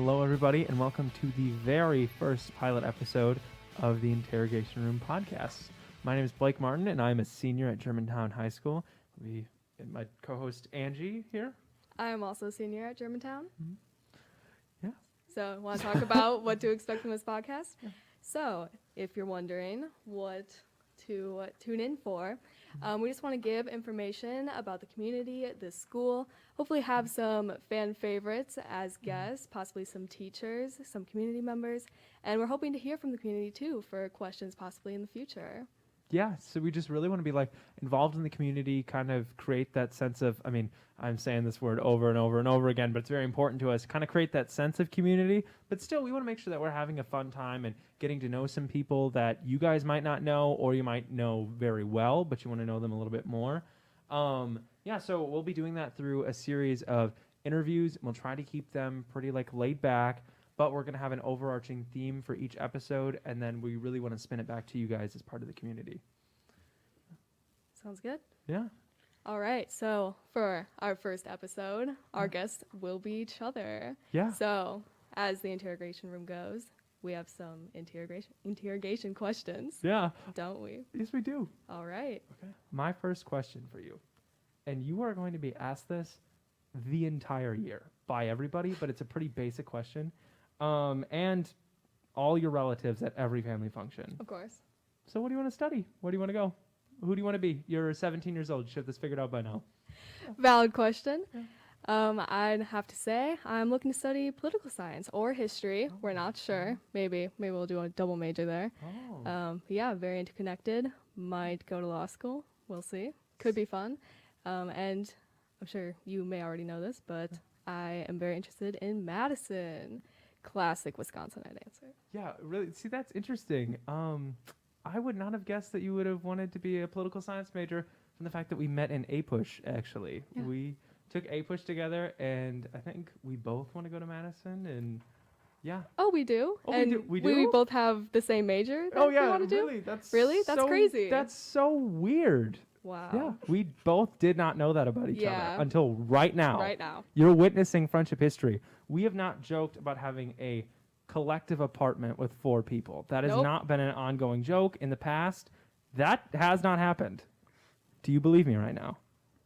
Hello, everybody, and welcome to the very first pilot episode of the Interrogation Room podcast. My name is Blake Martin, and I'm a senior at Germantown High School. My co-host Angie here. I am also a senior at Germantown. Mm-hmm. Yeah. So I want to talk about what to expect from this podcast. Yeah. So if you're wondering what to tune in for, we just want to give information about the community, the school, hopefully have some fan favorites as guests, possibly some teachers, some community members, and we're hoping to hear from the community too for questions possibly in the future. Yeah, so we just really want to be involved in the community, kind of create that sense of, I'm saying this word over and over and over again, but it's very important to us, kind of create that sense of community, but still we want to make sure that we're having a fun time and getting to know some people that you guys might not know or you might know very well, but you want to know them a little bit more. So we'll be doing that through a series of interviews, and we'll try to keep them pretty laid back, but we're going to have an overarching theme for each episode, and then we really want to spin it back to you guys as part of the community. Sounds good. Yeah. All right. So for our first episode, our guest will be each other. Yeah. So as the interrogation room goes, we have some interrogation questions. Yeah. Don't we? Yes, we do. All right. Okay. My first question for you, and you are going to be asked this the entire year by everybody, but it's a pretty basic question. And all your relatives at every family function. Of course. So what do you want to study? Where do you want to go? Who do you want to be? You're 17 years old. You should have this figured out by now. Valid question. Yeah. I'd have to say I'm looking to study political science or history. We're not sure. Maybe we'll do a double major there. Oh. Yeah, very interconnected. Might go to law school. We'll see. Could be fun. And I'm sure you may already know this, but I am very interested in Madison. Classic Wisconsinite answer. Yeah, really. See, that's interesting. I would not have guessed that you would have wanted to be a political science major from the fact that we met in APUSH, actually. Yeah. We took APUSH together, and I think we both want to go to Madison, and yeah. Oh, we do? Oh, and we do? We both have the same major that Oh, we yeah, want to do? really? That's That's crazy. That's so weird. Wow. Yeah, we both did not know that about each other until right now. Right now. You're witnessing friendship history. We have not joked about having a collective apartment with 4 people. That has not been an ongoing joke in the past. That has not happened. Do you believe me right now?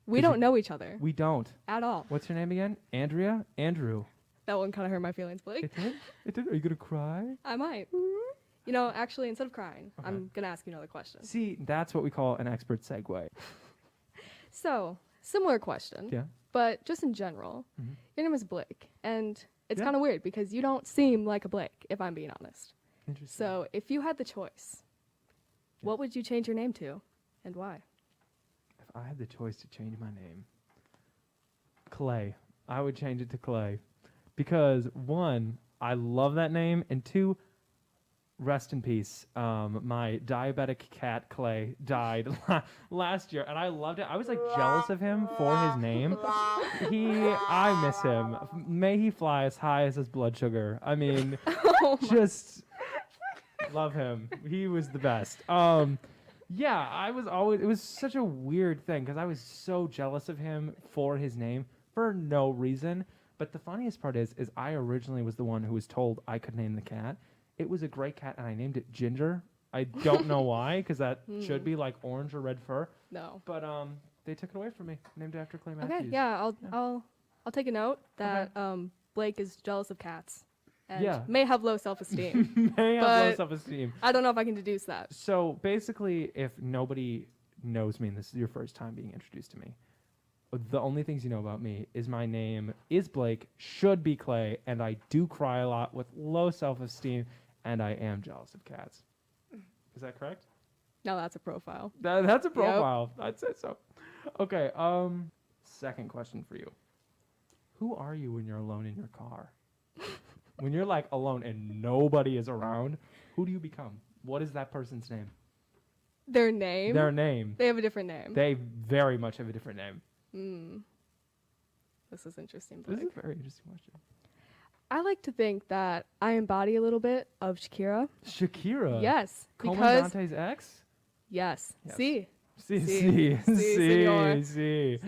We don't know each other. We don't. At all. What's your name again? Andrea? Andrew. That one kind of hurt my feelings, Blake. It did? It did? Are you going to cry? I might. Actually, instead of crying, I'm going to ask you another question. See, that's what we call an expert segue. So, similar question. Yeah. But just in general, your name is Blake, and it's Yeah. kind of weird because you don't seem like a Blake, if I'm being honest. Interesting. So, if you had the choice, what would you change your name to, and why? If I had the choice to change my name, Clay. I would change it to Clay. Because, 1, I love that name, and 2, rest in peace. My diabetic cat, Clay, died last year, and I loved it. I was, jealous of him for his name. I miss him. May he fly as high as his blood sugar. Just love him. He was the best. It was such a weird thing, because I was so jealous of him for his name for no reason. But the funniest part is I originally was the one who was told I could name the cat. It was a gray cat, and I named it Ginger. I don't know why, because that should be orange or red fur. No. But they took it away from me. Named it after Clay Okay, Matthews. yeah, I'll take a note that Blake is jealous of cats and may have low self-esteem. May have low self-esteem. I don't know if I can deduce that. So basically, if nobody knows me and this is your first time being introduced to me, the only things you know about me is my name is Blake, should be Clay, and I do cry a lot with low self-esteem, and I am jealous of cats. Is that correct? No, that's a profile. That's a profile. I'd say so. Okay, second question for you. Who are you when you're alone in your car? When you're alone and nobody is around, who do you become? What is that person's name? Their name? Their name. They have a different name. They very much have a different name. This is interesting, Blake. This is a very interesting question. I like to think that I embody a little bit of Shakira. Shakira? Yes. Coleman because Dante's ex? Yes. Yes. See, Senor. See. See.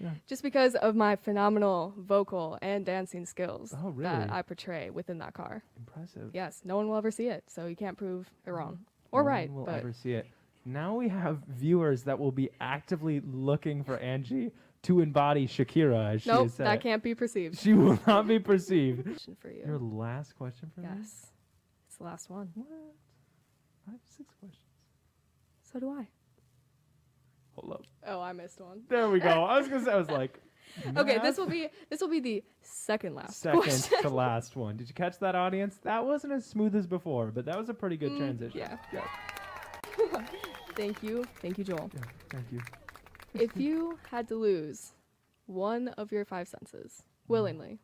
Yeah. Just because of my phenomenal vocal and dancing skills Oh, really? that I portray within that car. Impressive. Yes, no one will ever see it, so you can't prove it wrong or No right. one will But ever see it. Now we have viewers that will be actively looking for Angie to embody Shakira, as she nope, has said. that can't be perceived. She will not be perceived. Question for Your you. last question for me? Yes, it's the last one. What? I have 6 questions. So do I. Hold up. Oh, I missed one. There we go. I was gonna say. I was like. Okay, math? this will be the second last Second question. to last one. Did you catch that, audience? That wasn't as smooth as before, but that was a pretty good transition. Yeah. Thank you, Joel. Yeah, thank you. If you had to lose one of your 5 senses willingly,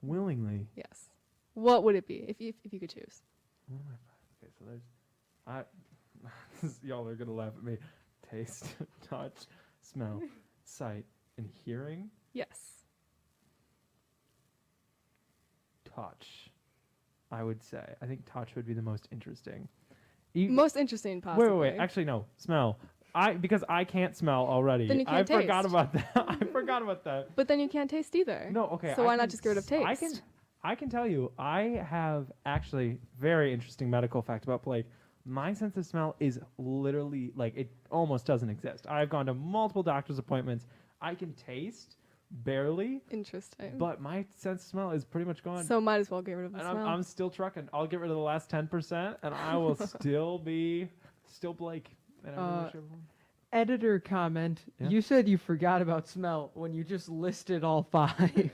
Willingly. yes, what would it be if you could choose? What am I? Okay, so there's. Y'all are gonna laugh at me. Taste, touch, smell, sight, and hearing. Yes. Touch. I would say. I think touch would be the most interesting. Most interesting, possibly. Wait. Actually, no. Smell. Because I can't smell already. Then you can't I forgot taste. about that. I forgot about that. But then you can't taste either. No, okay. So why not just get rid of taste? I can tell you, I have actually very interesting medical fact about Blake. My sense of smell is literally like it almost doesn't exist. I've gone to multiple doctor's appointments. I can taste barely, Interesting. but my sense of smell is pretty much gone. So might as well get rid of the and smell. I'm still trucking. I'll get rid of the last 10%, and I will still Blake. And I wish everyone. Editor comment. Yeah? You said you forgot about smell when you just listed all 5.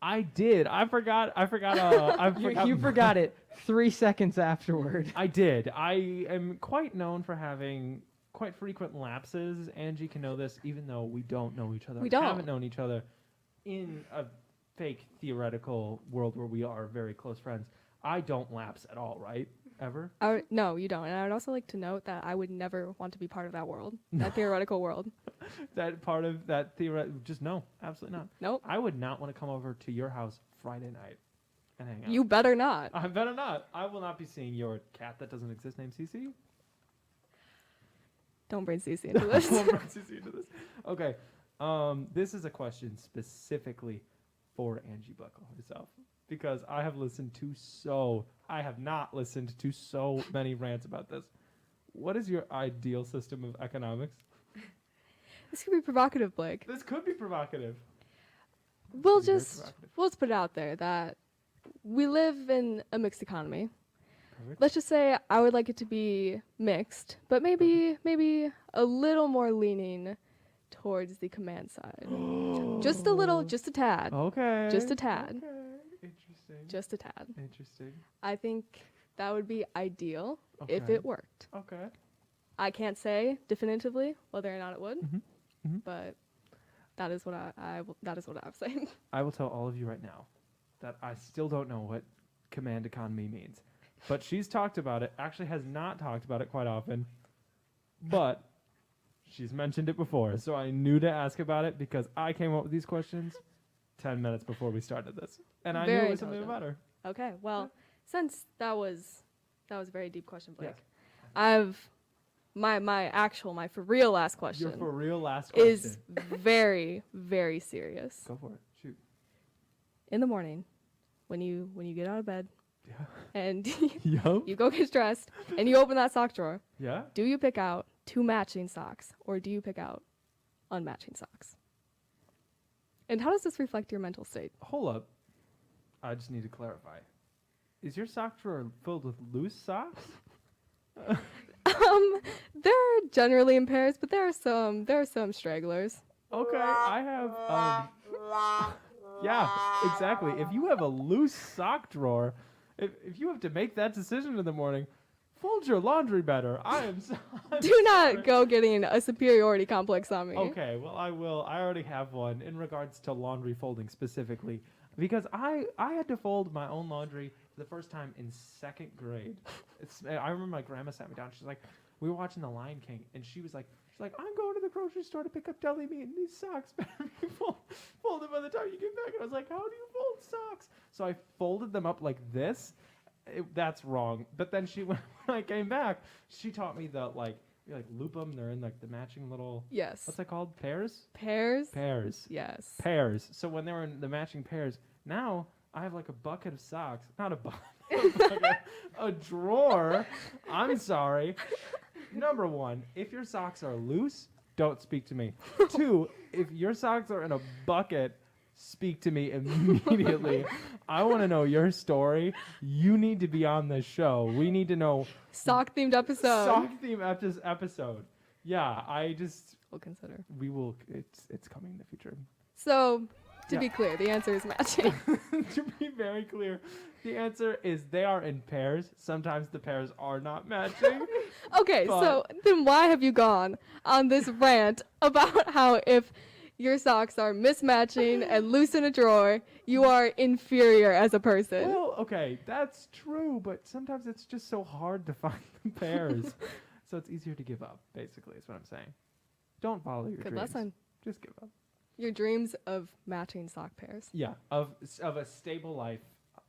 I did. I forgot. I forgot. You forgot it 3 seconds afterward. I did. I am quite known for having quite frequent lapses. Angie can know this, even though we don't know each other. We don't. Haven't known each other in a fake theoretical world where we are very close friends. I don't lapse at all, right? Ever? No, you don't. And I would also like to note that I would never want to be part of that world, that theoretical world. That part of that theoretical? Just no, absolutely not. Nope. I would not want to come over to your house Friday night and hang out. You better not. I better not. I will not be seeing your cat that doesn't exist named Cece. Don't bring Cece into this. Won't bring Cece into this. Okay. This is a question specifically for Angie Bloechl herself, because I have not listened to so many rants about this. What is your ideal system of economics? This could be provocative, Blake. This could be provocative. We'll Could be very just provocative. put it out there that we live in a mixed economy. Perfect. Let's just say I would like it to be mixed, but maybe a little more leaning towards the command side. Just a little, just a tad. Okay. Just a tad. Okay. Interesting. Just a tad. Interesting. I think that would be ideal if Okay. it worked. Okay. I can't say definitively whether or not it would, Mhm. Mhm. but that is what that is what I'm saying. I will tell all of you right now that I still don't know what command economy means. But she's talked about it, actually has not talked about it quite often, but she's mentioned it before. So I knew to ask about it because I came up with these questions 10 minutes before we started this. And I knew Very it was something intelligent. about her. Okay, well, since that was a very deep question, Blake, Yes. I've my for real last question Your for real last question. is very, very serious. Go for it. Shoot. In the morning, when you get out of bed Yeah. and Yup. you go get dressed and you open that sock drawer, Yeah? do you pick out 2 matching socks or do you pick out unmatching socks? And how does this reflect your mental state? Hold up. I just need to clarify. Is your sock drawer filled with loose socks? They're generally in pairs, but there are some stragglers. Okay, I have. Yeah, exactly. If you have a loose sock drawer, if you have to make that decision in the morning, fold your laundry better. I'm Do not go getting a superiority complex on me. Okay, well, I will. I already have one in regards to laundry folding specifically, because I had to fold my own laundry for the first time in 2nd grade. I remember my grandma sat me down. She's like, we were watching The Lion King, and she's like, I'm going to the grocery store to pick up deli meat, and these socks better be folded by the time you get back. And I was like, how do you fold socks? So I folded them up like this. That's wrong. But then when I came back, she taught me you like loop them. They're in like the matching little. Yes. What's that called? Pairs. Pairs? Pairs. Yes. Pairs. So when they were in the matching pairs, now I have like a bucket of socks. Not a bucket. A drawer. I'm sorry. Number one, if your socks are loose, don't speak to me. Two, if your socks are in a bucket, speak to me immediately. I want to know your story. You need to be on this show. We need to know Sock themed episode. sock theme episode. Yeah, We'll consider. we will. It's coming in the future. So, to Yeah. be clear, the answer is matching. To be very clear, the answer is they are in pairs. Sometimes the pairs are not matching. Okay, so then why have you gone on this rant about how if your socks are mismatching and loose in a drawer, you are inferior as a person? Well, okay, that's true, but sometimes it's just so hard to find the pairs. So it's easier to give up, basically, is what I'm saying. Don't follow your Good dreams. lesson. Just give up. Your dreams of matching sock pairs. Yeah, of a stable life,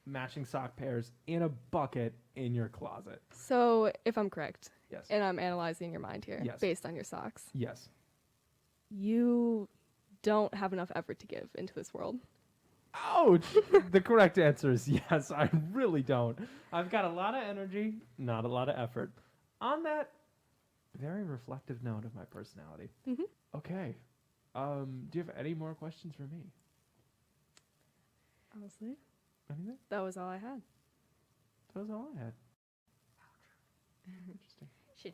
matching sock pairs in a bucket in your closet. So, if I'm correct, Yes. and I'm analyzing your mind here Yes. based on your socks, Yes. you don't have enough effort to give into this world. Ouch! The correct answer is yes, I really don't. I've got a lot of energy, not a lot of effort. On that very reflective note of my personality. Mhm. Okay. Do you have any more questions for me? Honestly, Anything? that was all I had. That was all I had. Interesting. Should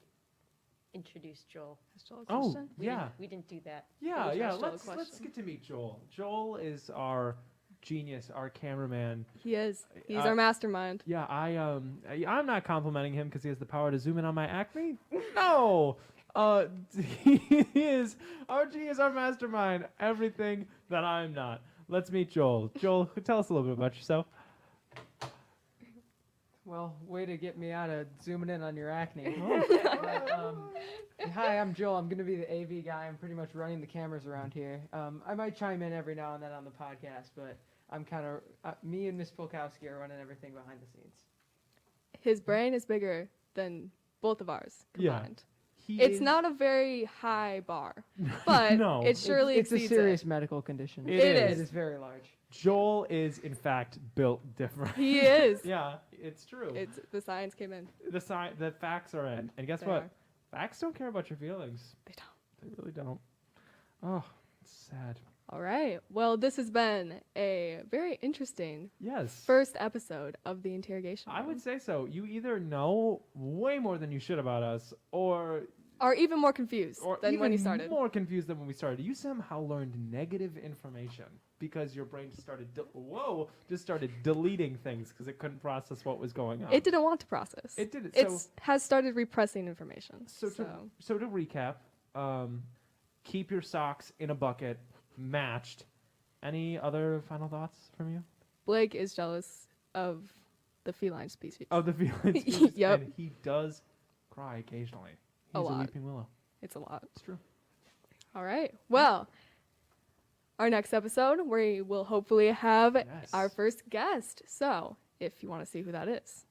introduce Joel. Has Joel a Oh, question? yeah. We didn't do that. Yeah, Let's yeah. ask Joel a Let's question. get to meet Joel. Joel is our genius, our cameraman. He is. He's Uh, our mastermind. Yeah, I'm not complimenting him because he has the power to zoom in on my acne. No, he is our genius, our mastermind. Everything that I'm not. Let's meet Joel. Joel, tell us a little bit about yourself. Well, way to get me out of zooming in on your acne. Oh. But, hi, I'm Joel. I'm going to be the AV guy. I'm pretty much running the cameras around here. I might chime in every now and then on the podcast, but I'm kind of, me and Miss Polkowski are running everything behind the scenes. His brain is bigger than both of ours Yeah. combined. He It's is- not a very high bar, but No. it surely it's a exceeds serious it. medical condition. It It is. It is very large. Joel is in fact built different. He is. Yeah, it's true. It's the science came in. The facts are in, and guess They what? are. Facts don't care about your feelings. They don't. They really don't. Oh, it's sad. All right. Well, this has been a very interesting Yes. first episode of the interrogation. I Room. would say so. You either know way more than you should about us, or are even more confused than even when you started. more confused than when we started. You somehow learned negative information because your brain just started deleting things because it couldn't process what was going on. It didn't want to process. It didn't. It So, has started repressing information. so to recap, keep your socks in a bucket, matched. Any other final thoughts from you? Blake is jealous of the feline species. Oh, the feelings. species, Yep. And he does cry occasionally. A He's a lot. weeping willow. It's a lot. It's true. All right. Well, our next episode, we will hopefully have Yes. our first guest. So, if you want to see who that is,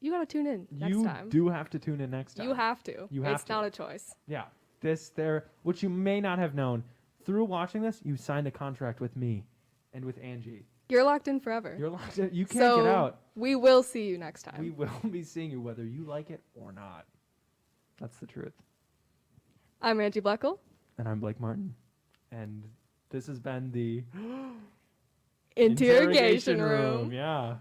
you got to tune in next You time. do have to tune in next time. You have to. You have it's to. not a choice. Yeah. Which you may not have known. Through watching this, you signed a contract with me and with Angie. You're locked in forever. You're locked in. You can't so get out. we will see you next time. We will be seeing you whether you like it or not. That's the truth. I'm Angie Bloechl. And I'm Blake Martin. And this has been the Interrogation room. Yeah.